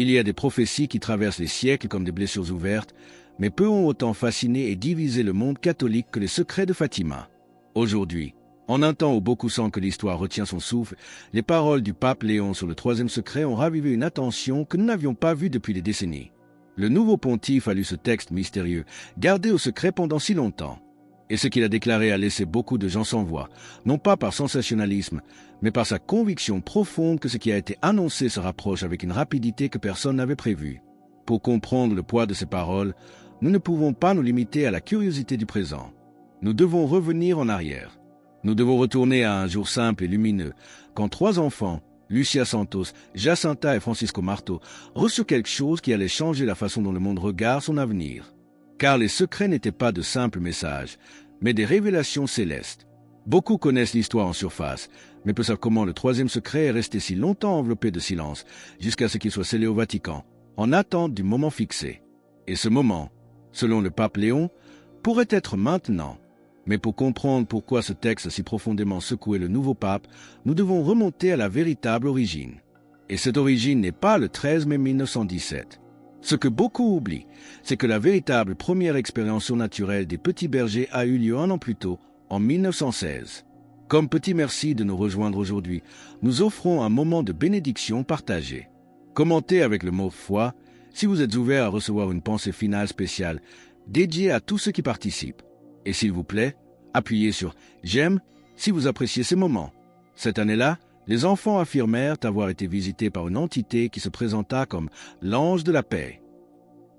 Il y a des prophéties qui traversent les siècles comme des blessures ouvertes, mais peu ont autant fasciné et divisé le monde catholique que les secrets de Fatima. Aujourd'hui, en un temps où beaucoup sentent que l'histoire retient son souffle, les paroles du pape Léon sur le troisième secret ont ravivé une attention que nous n'avions pas vue depuis des décennies. Le nouveau pontife a lu ce texte mystérieux, gardé au secret pendant si longtemps. Et ce qu'il a déclaré a laissé beaucoup de gens sans voix, non pas par sensationnalisme, mais par sa conviction profonde que ce qui a été annoncé se rapproche avec une rapidité que personne n'avait prévue. Pour comprendre le poids de ces paroles, nous ne pouvons pas nous limiter à la curiosité du présent. Nous devons revenir en arrière. Nous devons retourner à un jour simple et lumineux, quand 3 enfants, Lucia Santos, Jacinta et Francisco Marto, reçurent quelque chose qui allait changer la façon dont le monde regarde son avenir. Car les secrets n'étaient pas de simples messages, mais des révélations célestes. Beaucoup connaissent l'histoire en surface, mais peu savent comment le troisième secret est resté si longtemps enveloppé de silence, jusqu'à ce qu'il soit scellé au Vatican, en attente du moment fixé. Et ce moment, selon le pape Léon, pourrait être maintenant. Mais pour comprendre pourquoi ce texte a si profondément secoué le nouveau pape, nous devons remonter à la véritable origine. Et cette origine n'est pas le 13 mai 1917. Ce que beaucoup oublient, c'est que la véritable première expérience surnaturelle des petits bergers a eu lieu 1 an plus tôt, en 1916. Comme petit merci de nous rejoindre aujourd'hui, nous offrons un moment de bénédiction partagée. Commentez avec le mot « foi » si vous êtes ouvert à recevoir une pensée finale spéciale dédiée à tous ceux qui participent. Et s'il vous plaît, appuyez sur « J'aime » si vous appréciez ces moments. Cette année-là, les enfants affirmèrent avoir été visités par une entité qui se présenta comme l'ange de la paix.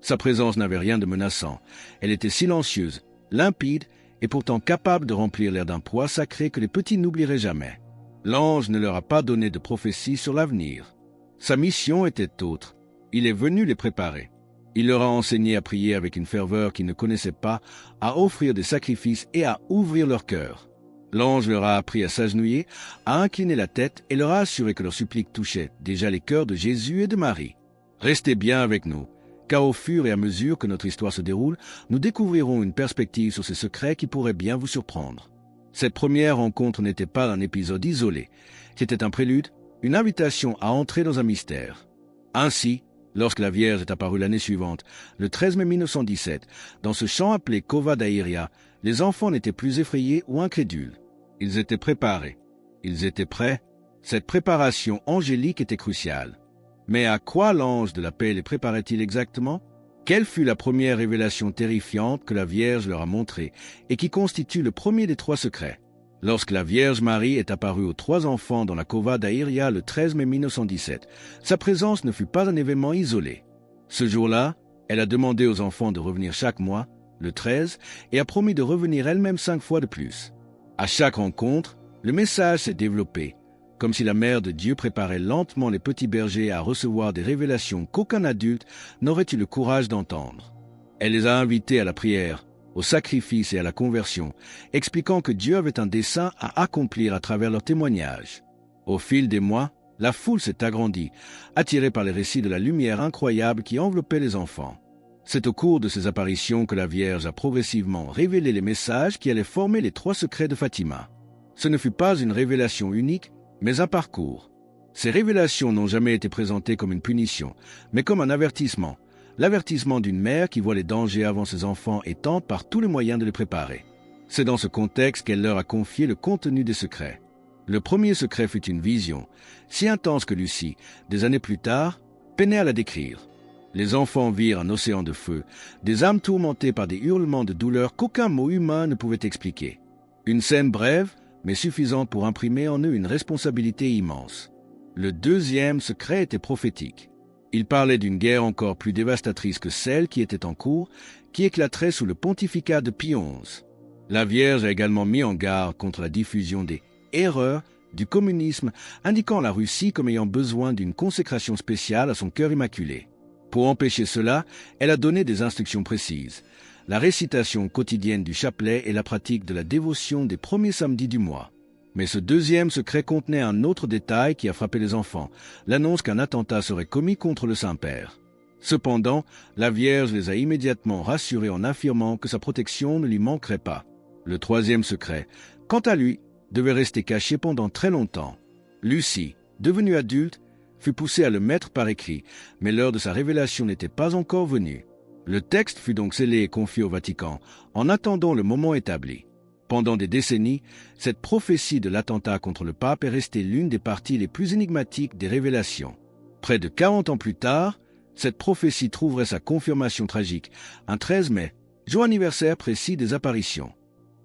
Sa présence n'avait rien de menaçant. Elle était silencieuse, limpide et pourtant capable de remplir l'air d'un poids sacré que les petits n'oublieraient jamais. L'ange ne leur a pas donné de prophétie sur l'avenir. Sa mission était autre. Il est venu les préparer. Il leur a enseigné à prier avec une ferveur qu'ils ne connaissaient pas, à offrir des sacrifices et à ouvrir leur cœur. L'ange leur a appris à s'agenouiller, à incliner la tête et leur a assuré que leurs suppliques touchaient déjà les cœurs de Jésus et de Marie. Restez bien avec nous, car au fur et à mesure que notre histoire se déroule, nous découvrirons une perspective sur ces secrets qui pourrait bien vous surprendre. Cette première rencontre n'était pas un épisode isolé, c'était un prélude, une invitation à entrer dans un mystère. Ainsi, lorsque la Vierge est apparue l'année suivante, le 13 mai 1917, dans ce champ appelé Cova da Iria, les enfants n'étaient plus effrayés ou incrédules. Ils étaient préparés. Ils étaient prêts. Cette préparation angélique était cruciale. Mais à quoi l'ange de la paix les préparait-il exactement? Quelle fut la première révélation terrifiante que la Vierge leur a montrée et qui constitue le premier des 3 secrets? Lorsque la Vierge Marie est apparue aux 3 enfants dans la Cova da Iria le 13 mai 1917, sa présence ne fut pas un événement isolé. Ce jour-là, elle a demandé aux enfants de revenir chaque mois, le 13, et a promis de revenir elle-même 5 fois de plus. À chaque rencontre, le message s'est développé, comme si la Mère de Dieu préparait lentement les petits bergers à recevoir des révélations qu'aucun adulte n'aurait eu le courage d'entendre. Elle les a invités à la prière, au sacrifice et à la conversion, expliquant que Dieu avait un dessein à accomplir à travers leur témoignage. Au fil des mois, la foule s'est agrandie, attirée par les récits de la lumière incroyable qui enveloppait les enfants. C'est au cours de ces apparitions que la Vierge a progressivement révélé les messages qui allaient former les 3 secrets de Fatima. Ce ne fut pas une révélation unique, mais un parcours. Ces révélations n'ont jamais été présentées comme une punition, mais comme un avertissement. L'avertissement d'une mère qui voit les dangers avant ses enfants et tente par tous les moyens de les préparer. C'est dans ce contexte qu'elle leur a confié le contenu des secrets. Le premier secret fut une vision, si intense que Lucie, des années plus tard, peinait à la décrire. Les enfants virent un océan de feu, des âmes tourmentées par des hurlements de douleur qu'aucun mot humain ne pouvait expliquer. Une scène brève, mais suffisante pour imprimer en eux une responsabilité immense. Le deuxième secret était prophétique. Il parlait d'une guerre encore plus dévastatrice que celle qui était en cours, qui éclaterait sous le pontificat de Pie XI. La Vierge a également mis en garde contre la diffusion des erreurs du communisme, indiquant la Russie comme ayant besoin d'une consécration spéciale à son cœur immaculé. Pour empêcher cela, elle a donné des instructions précises. La récitation quotidienne du chapelet et la pratique de la dévotion des premiers samedis du mois. Mais ce deuxième secret contenait un autre détail qui a frappé les enfants, l'annonce qu'un attentat serait commis contre le Saint-Père. Cependant, la Vierge les a immédiatement rassurés en affirmant que sa protection ne lui manquerait pas. Le troisième secret, quant à lui, devait rester caché pendant très longtemps. Lucie, devenue adulte, fut poussé à le mettre par écrit, mais l'heure de sa révélation n'était pas encore venue. Le texte fut donc scellé et confié au Vatican, en attendant le moment établi. Pendant des décennies, cette prophétie de l'attentat contre le pape est restée l'une des parties les plus énigmatiques des révélations. Près de 40 ans plus tard, cette prophétie trouverait sa confirmation tragique, un 13 mai, jour anniversaire précis des apparitions.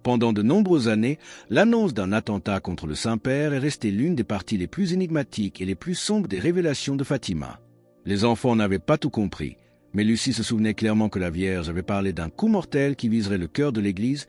Pendant de nombreuses années, l'annonce d'un attentat contre le Saint-Père est restée l'une des parties les plus énigmatiques et les plus sombres des révélations de Fatima. Les enfants n'avaient pas tout compris, mais Lucie se souvenait clairement que la Vierge avait parlé d'un coup mortel qui viserait le cœur de l'Église,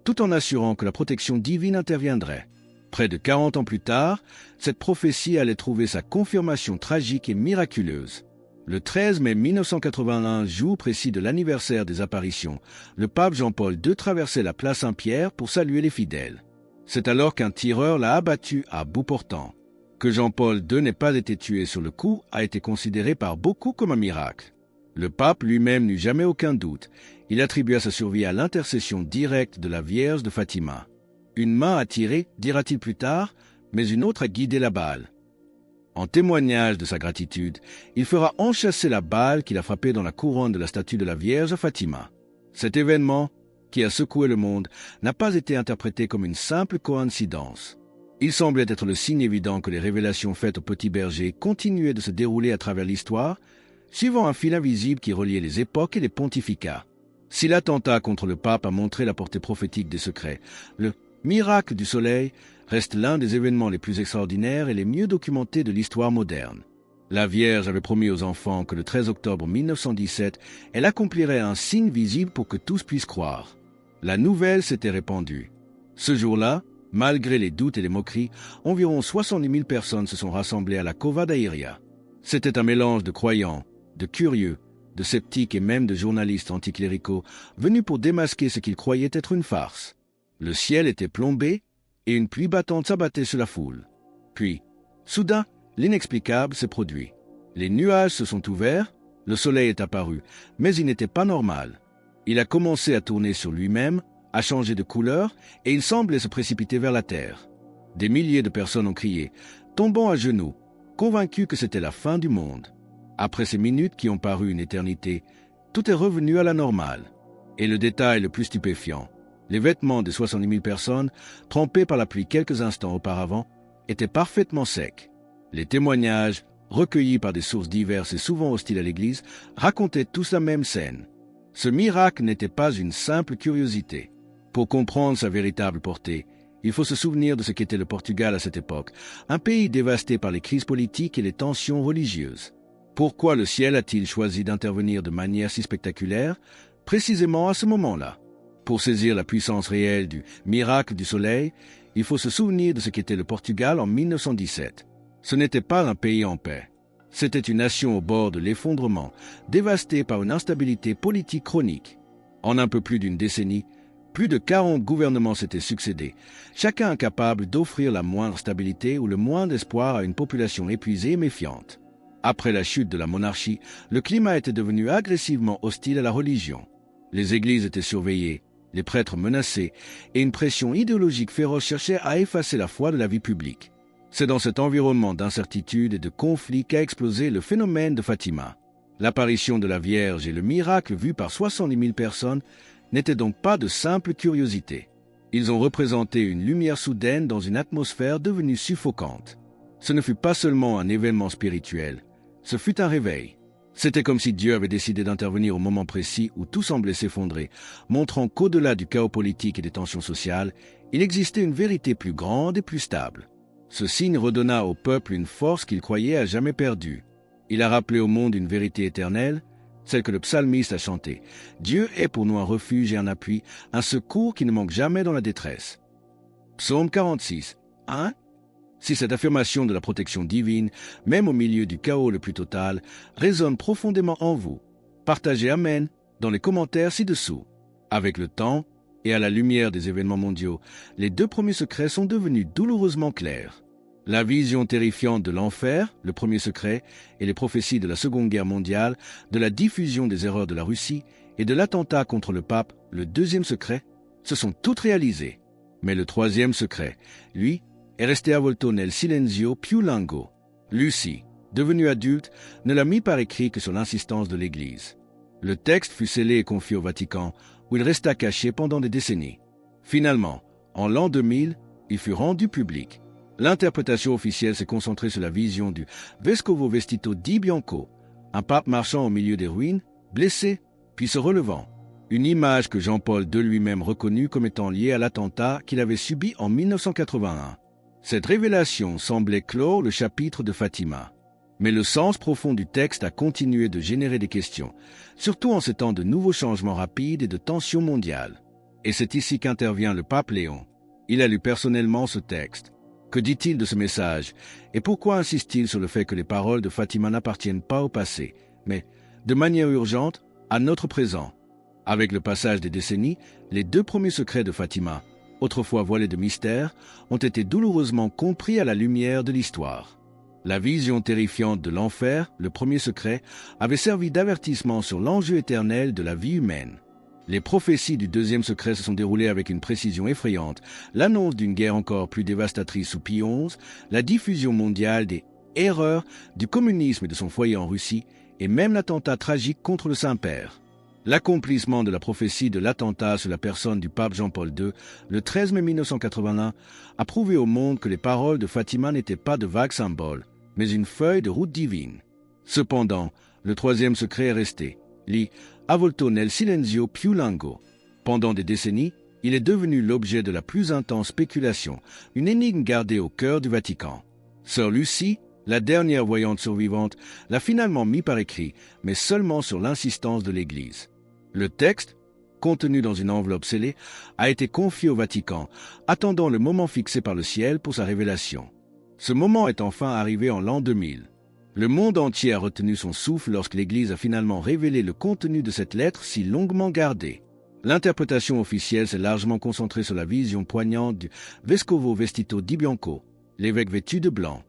tout en assurant que la protection divine interviendrait. Près de 40 ans plus tard, cette prophétie allait trouver sa confirmation tragique et miraculeuse. Le 13 mai 1981, jour précis de l'anniversaire des apparitions, le pape Jean-Paul II traversait la place Saint-Pierre pour saluer les fidèles. C'est alors qu'un tireur l'a abattu à bout portant. Que Jean-Paul II n'ait pas été tué sur le coup a été considéré par beaucoup comme un miracle. Le pape lui-même n'eut jamais aucun doute. Il attribua sa survie à l'intercession directe de la Vierge de Fatima. Une main a tiré, dira-t-il plus tard, mais une autre a guidé la balle. En témoignage de sa gratitude, il fera enchasser la balle qu'il a frappée dans la couronne de la statue de la Vierge Fatima. Cet événement, qui a secoué le monde, n'a pas été interprété comme une simple coïncidence. Il semblait être le signe évident que les révélations faites au petit berger continuaient de se dérouler à travers l'histoire, suivant un fil invisible qui reliait les époques et les pontificats. Si l'attentat contre le pape a montré la portée prophétique des secrets, le miracle du soleil reste l'un des événements les plus extraordinaires et les mieux documentés de l'histoire moderne. La Vierge avait promis aux enfants que le 13 octobre 1917, elle accomplirait un signe visible pour que tous puissent croire. La nouvelle s'était répandue. Ce jour-là, malgré les doutes et les moqueries, environ 70 000 personnes se sont rassemblées à la Cova d'Airia. C'était un mélange de croyants, de curieux, de sceptiques et même de journalistes anticléricaux venus pour démasquer ce qu'ils croyaient être une farce. Le ciel était plombé et une pluie battante s'abattait sur la foule. Puis, soudain, l'inexplicable s'est produit. Les nuages se sont ouverts, le soleil est apparu, mais il n'était pas normal. Il a commencé à tourner sur lui-même, à changer de couleur, et il semblait se précipiter vers la terre. Des milliers de personnes ont crié, tombant à genoux, convaincus que c'était la fin du monde. Après ces minutes qui ont paru une éternité, tout est revenu à la normale. Et le détail le plus stupéfiant, les vêtements des 70 000 personnes, trempés par la pluie quelques instants auparavant, étaient parfaitement secs. Les témoignages, recueillis par des sources diverses et souvent hostiles à l'Église, racontaient tous la même scène. Ce miracle n'était pas une simple curiosité. Pour comprendre sa véritable portée, il faut se souvenir de ce qu'était le Portugal à cette époque, un pays dévasté par les crises politiques et les tensions religieuses. Pourquoi le ciel a-t-il choisi d'intervenir de manière si spectaculaire, précisément à ce moment-là? Pour saisir la puissance réelle du miracle du soleil, il faut se souvenir de ce qu'était le Portugal en 1917. Ce n'était pas un pays en paix. C'était une nation au bord de l'effondrement, dévastée par une instabilité politique chronique. En un peu plus d'une décennie, plus de 40 gouvernements s'étaient succédés, chacun incapable d'offrir la moindre stabilité ou le moindre espoir à une population épuisée et méfiante. Après la chute de la monarchie, le climat était devenu agressivement hostile à la religion. Les églises étaient surveillées, les prêtres menacés, et une pression idéologique féroce cherchait à effacer la foi de la vie publique. C'est dans cet environnement d'incertitude et de conflit qu'a explosé le phénomène de Fatima. L'apparition de la Vierge et le miracle vu par 70 000 personnes n'étaient donc pas de simples curiosités. Ils ont représenté une lumière soudaine dans une atmosphère devenue suffocante. Ce ne fut pas seulement un événement spirituel, ce fut un réveil. C'était comme si Dieu avait décidé d'intervenir au moment précis où tout semblait s'effondrer, montrant qu'au-delà du chaos politique et des tensions sociales, il existait une vérité plus grande et plus stable. Ce signe redonna au peuple une force qu'il croyait à jamais perdue. Il a rappelé au monde une vérité éternelle, celle que le psalmiste a chantée. Dieu est pour nous un refuge et un appui, un secours qui ne manque jamais dans la détresse. Psaume 46, 1. Si cette affirmation de la protection divine, même au milieu du chaos le plus total, résonne profondément en vous, partagez Amen dans les commentaires ci-dessous. Avec le temps, et à la lumière des événements mondiaux, les deux premiers secrets sont devenus douloureusement clairs. La vision terrifiante de l'enfer, le premier secret, et les prophéties de la Seconde Guerre mondiale, de la diffusion des erreurs de la Russie et de l'attentat contre le pape, le deuxième secret, se sont toutes réalisées. Mais le troisième secret, lui, est resté avvolto nel silenzio più lungo. Lucie, devenu adulte, ne l'a mis par écrit que sur l'insistance de l'Église. Le texte fut scellé et confié au Vatican, où il resta caché pendant des décennies. Finalement, en l'an 2000, il fut rendu public. L'interprétation officielle s'est concentrée sur la vision du Vescovo Vestito di Bianco, un pape marchant au milieu des ruines, blessé, puis se relevant. Une image que Jean-Paul II lui-même reconnut comme étant liée à l'attentat qu'il avait subi en 1981. Cette révélation semblait clore le chapitre de Fatima. Mais le sens profond du texte a continué de générer des questions, surtout en ces temps de nouveaux changements rapides et de tensions mondiales. Et c'est ici qu'intervient le pape Léon. Il a lu personnellement ce texte. Que dit-il de ce message? Et pourquoi insiste-t-il sur le fait que les paroles de Fatima n'appartiennent pas au passé, mais, de manière urgente, à notre présent? Avec le passage des décennies, les 2 premiers secrets de Fatima, autrefois voilés de mystère, ont été douloureusement compris à la lumière de l'histoire. La vision terrifiante de l'enfer, le premier secret, avait servi d'avertissement sur l'enjeu éternel de la vie humaine. Les prophéties du 2e secret se sont déroulées avec une précision effrayante. L'annonce d'une guerre encore plus dévastatrice sous Pie XI, la diffusion mondiale des erreurs du communisme et de son foyer en Russie, et même l'attentat tragique contre le Saint-Père. L'accomplissement de la prophétie de l'attentat sur la personne du pape Jean-Paul II, le 13 mai 1981, a prouvé au monde que les paroles de Fatima n'étaient pas de vagues symboles, mais une feuille de route divine. Cependant, le 3e secret est resté. Li avolto nel silenzio più lungo. Pendant des décennies, il est devenu l'objet de la plus intense spéculation, une énigme gardée au cœur du Vatican. Sœur Lucie, la dernière voyante survivante, l'a finalement mis par écrit, mais seulement sur l'insistance de l'Église. Le texte, contenu dans une enveloppe scellée, a été confié au Vatican, attendant le moment fixé par le ciel pour sa révélation. Ce moment est enfin arrivé en l'an 2000. Le monde entier a retenu son souffle lorsque l'Église a finalement révélé le contenu de cette lettre si longuement gardée. L'interprétation officielle s'est largement concentrée sur la vision poignante du Vescovo Vestito di Bianco, l'évêque vêtu de blanc.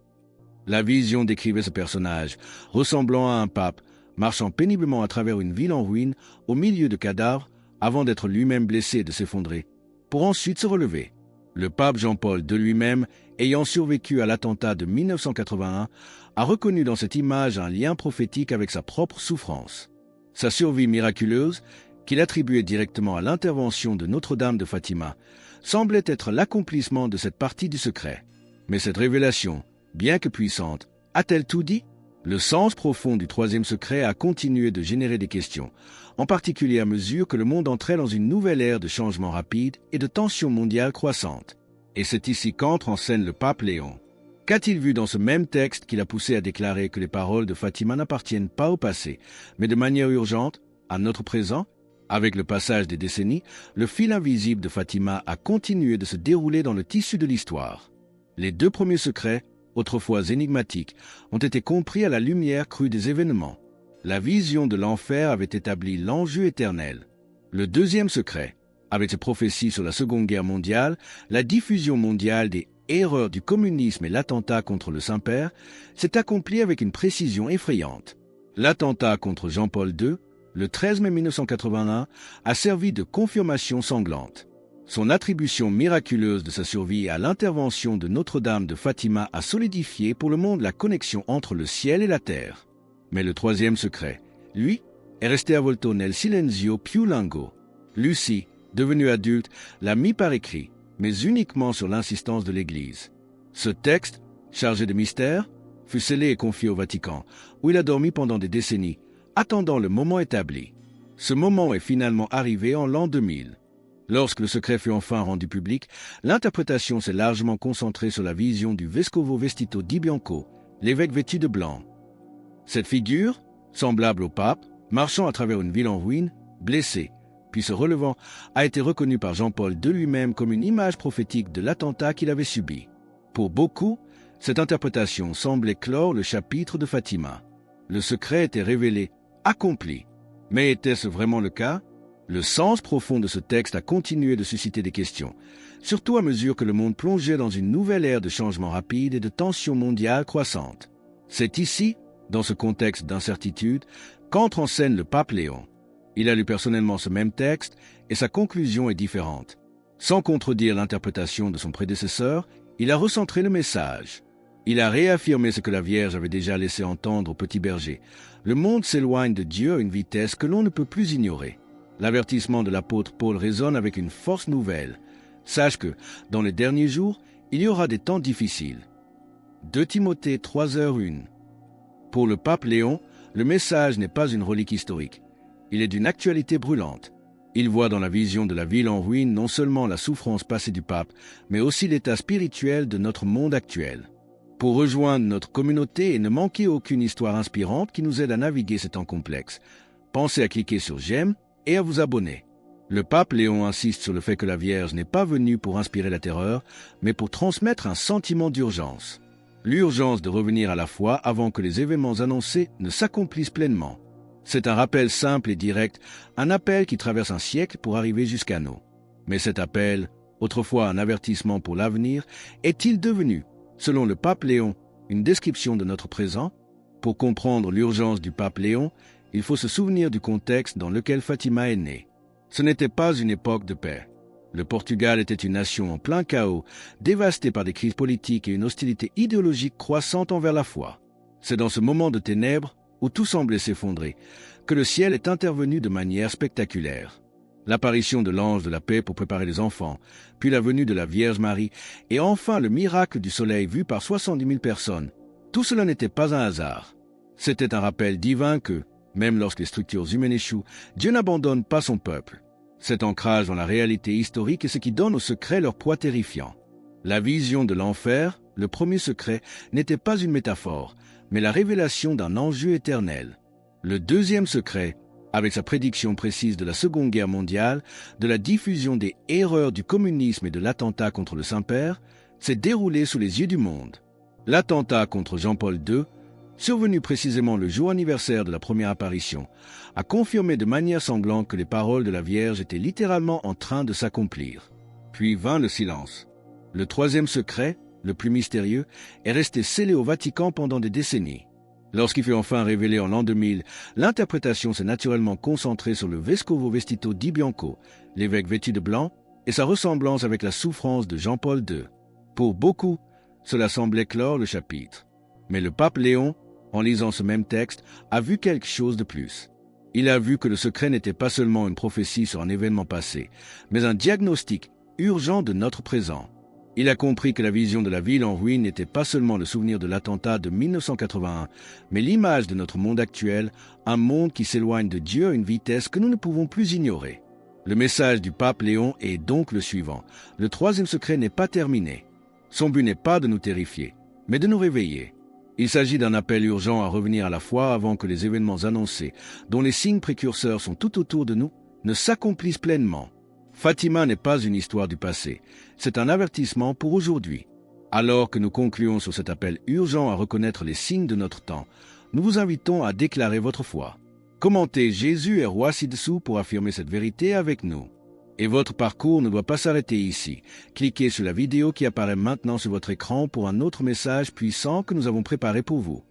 La vision décrivait ce personnage, ressemblant à un pape, marchant péniblement à travers une ville en ruine, au milieu de cadavres, avant d'être lui-même blessé et de s'effondrer, pour ensuite se relever. Le pape Jean-Paul II lui-même, ayant survécu à l'attentat de 1981, a reconnu dans cette image un lien prophétique avec sa propre souffrance. Sa survie miraculeuse, qu'il attribuait directement à l'intervention de Notre-Dame de Fatima, semblait être l'accomplissement de cette partie du secret. Mais cette révélation, bien que puissante, a-t-elle tout dit? Le sens profond du 3e secret a continué de générer des questions, en particulier à mesure que le monde entrait dans une nouvelle ère de changements rapides et de tensions mondiales croissantes. Et c'est ici qu'entre en scène le pape Léon. Qu'a-t-il vu dans ce même texte qui l'a poussé à déclarer que les paroles de Fatima n'appartiennent pas au passé, mais de manière urgente, à notre présent? Avec le passage des décennies, le fil invisible de Fatima a continué de se dérouler dans le tissu de l'histoire. Les 2 premiers secrets, autrefois énigmatiques, ont été compris à la lumière crue des événements. La vision de l'enfer avait établi l'enjeu éternel. Le 2e secret, avec ses prophéties sur la Seconde Guerre mondiale, la diffusion mondiale des erreurs du communisme et l'attentat contre le Saint-Père, s'est accompli avec une précision effrayante. L'attentat contre Jean-Paul II, le 13 mai 1981, a servi de confirmation sanglante. Son attribution miraculeuse de sa survie à l'intervention de Notre-Dame de Fatima a solidifié pour le monde la connexion entre le ciel et la terre. Mais le 3e secret, lui, est resté avvolto nel silenzio più lungo. Lucie, devenue adulte, l'a mis par écrit, mais uniquement sur l'insistance de l'Église. Ce texte, chargé de mystère, fut scellé et confié au Vatican, où il a dormi pendant des décennies, attendant le moment établi. Ce moment est finalement arrivé en l'an 2000. Lorsque le secret fut enfin rendu public, l'interprétation s'est largement concentrée sur la vision du Vescovo Vestito di Bianco, l'évêque vêtu de blanc. Cette figure, semblable au pape, marchant à travers une ville en ruine, blessé, puis se relevant, a été reconnue par Jean-Paul II lui-même comme une image prophétique de l'attentat qu'il avait subi. Pour beaucoup, cette interprétation semblait clore le chapitre de Fatima. Le secret était révélé, accompli. Mais était-ce vraiment le cas? Le sens profond de ce texte a continué de susciter des questions, surtout à mesure que le monde plongeait dans une nouvelle ère de changements rapides et de tensions mondiales croissantes. C'est ici, dans ce contexte d'incertitude, qu'entre en scène le pape Léon. Il a lu personnellement ce même texte et sa conclusion est différente. Sans contredire l'interprétation de son prédécesseur, il a recentré le message. Il a réaffirmé ce que la Vierge avait déjà laissé entendre au petit berger. Le monde s'éloigne de Dieu à une vitesse que l'on ne peut plus ignorer. L'avertissement de l'apôtre Paul résonne avec une force nouvelle. Sache que, dans les derniers jours, il y aura des temps difficiles. 2 Timothée 3h1. Pour le pape Léon, le message n'est pas une relique historique. Il est d'une actualité brûlante. Il voit dans la vision de la ville en ruine non seulement la souffrance passée du pape, mais aussi l'état spirituel de notre monde actuel. Pour rejoindre notre communauté et ne manquer aucune histoire inspirante qui nous aide à naviguer ces temps complexes, pensez à cliquer sur j'aime et à vous abonner. Le pape Léon insiste sur le fait que la Vierge n'est pas venue pour inspirer la terreur, mais pour transmettre un sentiment d'urgence. L'urgence de revenir à la foi avant que les événements annoncés ne s'accomplissent pleinement. C'est un rappel simple et direct, un appel qui traverse un siècle pour arriver jusqu'à nous. Mais cet appel, autrefois un avertissement pour l'avenir, est-il devenu, selon le pape Léon, une description de notre présent? Pour comprendre l'urgence du pape Léon, il faut se souvenir du contexte dans lequel Fatima est née. Ce n'était pas une époque de paix. Le Portugal était une nation en plein chaos, dévastée par des crises politiques et une hostilité idéologique croissante envers la foi. C'est dans ce moment de ténèbres, où tout semblait s'effondrer, que le ciel est intervenu de manière spectaculaire. L'apparition de l'ange de la paix pour préparer les enfants, puis la venue de la Vierge Marie, et enfin le miracle du soleil vu par 70 000 personnes. Tout cela n'était pas un hasard. C'était un rappel divin que, même lorsque les structures humaines échouent, Dieu n'abandonne pas son peuple. Cet ancrage dans la réalité historique est ce qui donne aux secrets leur poids terrifiant. La vision de l'enfer, le premier secret, n'était pas une métaphore, mais la révélation d'un enjeu éternel. Le deuxième secret, avec sa prédiction précise de la Seconde Guerre mondiale, de la diffusion des erreurs du communisme et de l'attentat contre le Saint-Père, s'est déroulé sous les yeux du monde. L'attentat contre Jean-Paul II, survenu précisément le jour anniversaire de la première apparition, a confirmé de manière sanglante que les paroles de la Vierge étaient littéralement en train de s'accomplir. Puis vint le silence. Le troisième secret, le plus mystérieux, est resté scellé au Vatican pendant des décennies. Lorsqu'il fut enfin révélé en l'an 2000, l'interprétation s'est naturellement concentrée sur le Vescovo Vestito di Bianco, l'évêque vêtu de blanc, et sa ressemblance avec la souffrance de Jean-Paul II. Pour beaucoup, cela semblait clore le chapitre. Mais le pape Léon, en lisant ce même texte, a vu quelque chose de plus. Il a vu que le secret n'était pas seulement une prophétie sur un événement passé, mais un diagnostic urgent de notre présent. Il a compris que la vision de la ville en ruine n'était pas seulement le souvenir de l'attentat de 1981, mais l'image de notre monde actuel, un monde qui s'éloigne de Dieu à une vitesse que nous ne pouvons plus ignorer. Le message du pape Léon est donc le suivant. Le troisième secret n'est pas terminé. Son but n'est pas de nous terrifier, mais de nous réveiller. Il s'agit d'un appel urgent à revenir à la foi avant que les événements annoncés, dont les signes précurseurs sont tout autour de nous, ne s'accomplissent pleinement. Fatima n'est pas une histoire du passé, c'est un avertissement pour aujourd'hui. Alors que nous concluons sur cet appel urgent à reconnaître les signes de notre temps, nous vous invitons à déclarer votre foi. Commentez Jésus est roi ci-dessous pour affirmer cette vérité avec nous. Et votre parcours ne doit pas s'arrêter ici. Cliquez sur la vidéo qui apparaît maintenant sur votre écran pour un autre message puissant que nous avons préparé pour vous.